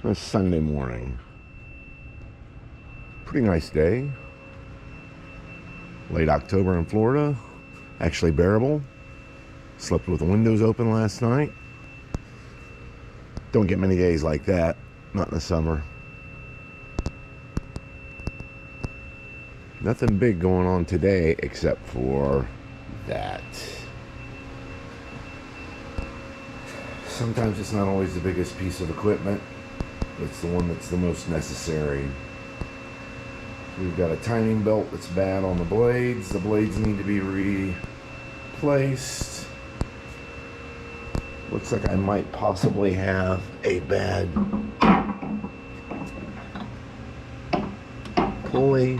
It's Sunday morning. Pretty nice day. Late October in Florida. Actually bearable. Slept with the windows open last night. Don't get many days like that. Not in the summer. Nothing big going on today except for that. Sometimes it's not always the biggest piece of equipment. It's the one that's the most necessary. We've got a timing belt that's bad on the blades. The blades need to be replaced. Looks like I might possibly have a bad pulley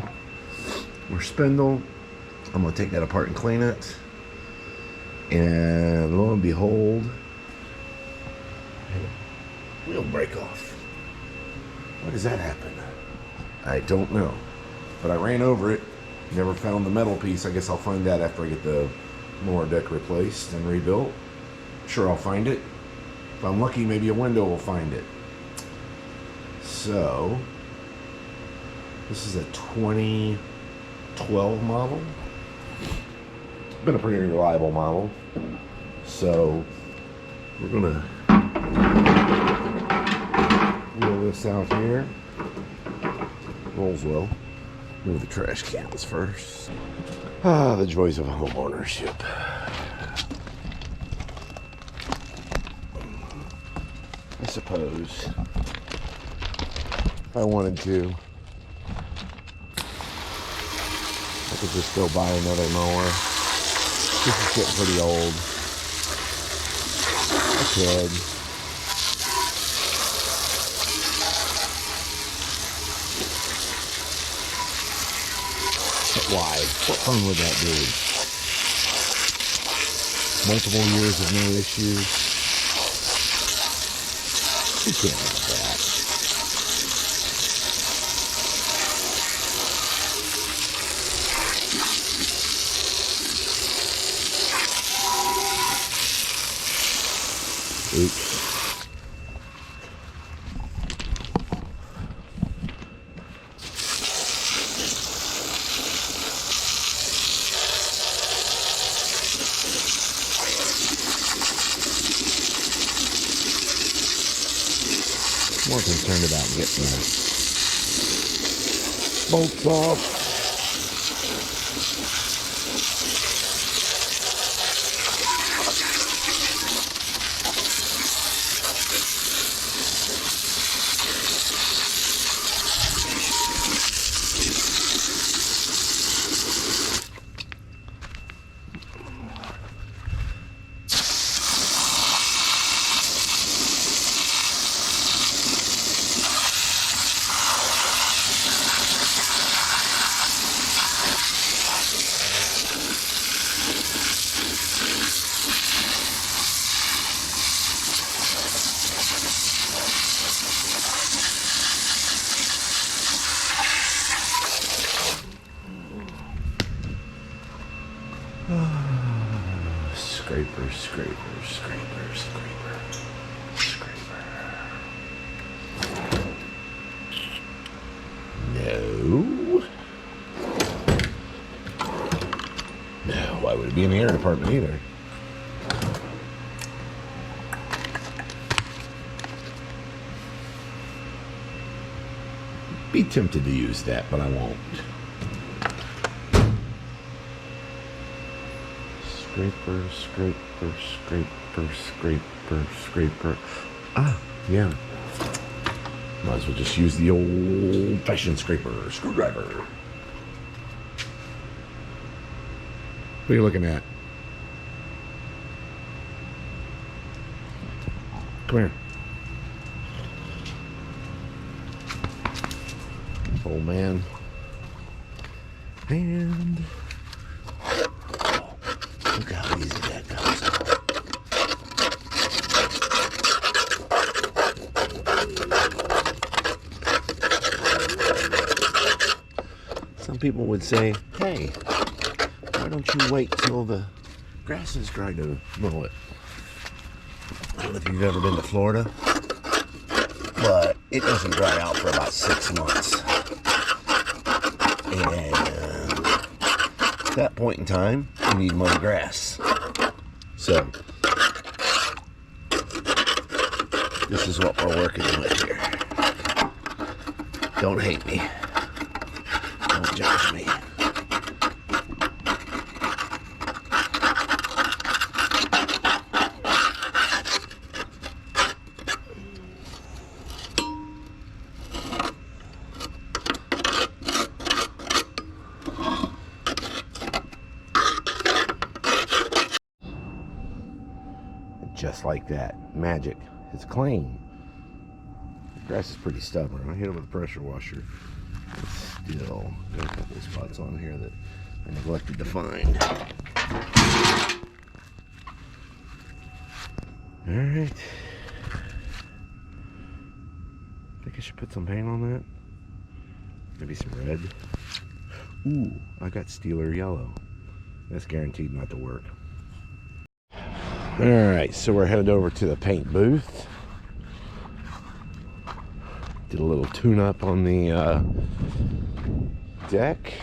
or spindle. I'm going to take that apart and clean it. And lo and behold, wheel break off. Why does that happen? I don't know. But I ran over it. Never found the metal piece. I guess I'll find that after I get the lower deck replaced and rebuilt. Sure, I'll find it. If I'm lucky, maybe a window will find it. So, this is a 2012 model. Been a pretty reliable model. So, we're gonna wheel this out here. Rolls well. Move the trash cans first. Ah, the joys of home ownership. I suppose if I wanted to, I could just go buy another mower. This is getting pretty old. I could. But why? What fun would that be? Multiple years of no issues. You can't have that. Oops. More concerned about getting the bolts off. Scraper, scraper, scraper, scraper, scraper. No. No, why would it be in the air department either? Be tempted to use that, but I won't. Scraper, scraper, scraper, scraper, scraper. Ah, yeah. Might as well just use the old-fashioned scraper, screwdriver. What are you looking at? Come here. Old man. And look how easy that comes out. Some people would say, hey, why don't you wait till the grass is dry to mow it? I don't know if you've ever been to Florida, but it doesn't dry out for about 6 months. And at that point in time, you need muddy grass. So this is what we're working with here. Don't hate me. Don't judge me. Just like that. Magic. It's clean. The grass is pretty stubborn. I hit it with a pressure washer. It's still got a couple of spots on here that I neglected to find. Alright. Think I should put some paint on that? Maybe some red. Ooh, I got Steeler yellow. That's guaranteed not to work. Alright, so we're headed over to the paint booth. Did a little tune-up on the deck.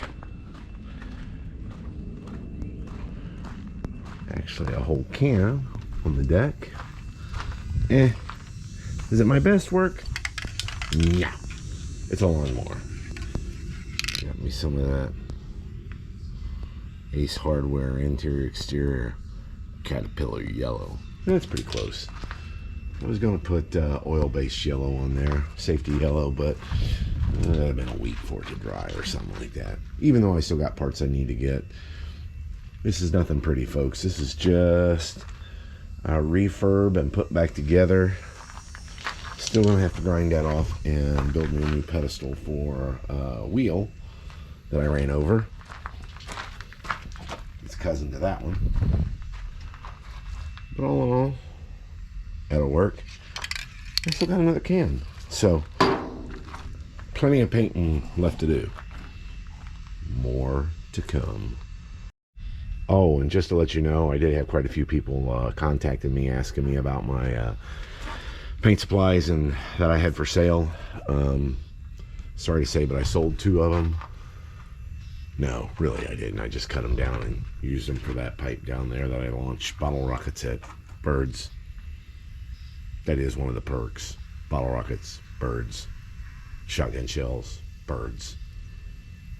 Actually, a whole can on the deck. Is it my best work? Yeah. It's a lawnmower. Got me some of that Ace Hardware interior exterior Caterpillar yellow. That's pretty close. I was going to put oil-based yellow on there, safety yellow, but it would have been a week for it to dry or something like that. Even though I still got parts I need to get. This is nothing pretty, folks. This is just a refurb and put back together. Still going to have to grind that off and build me a new pedestal for a wheel that I ran over. It's cousin to that one. But all in all, that'll work. I still got another can. So, plenty of painting left to do. More to come. Oh, and just to let you know, I did have quite a few people contacting me, asking me about my paint supplies and that I had for sale. Sorry to say, but I sold 2 of them. No, really I didn't. I just cut them down and used them for that pipe down there that I launched. Bottle rockets at birds. That is one of the perks. Bottle rockets, birds. Shotgun shells, birds.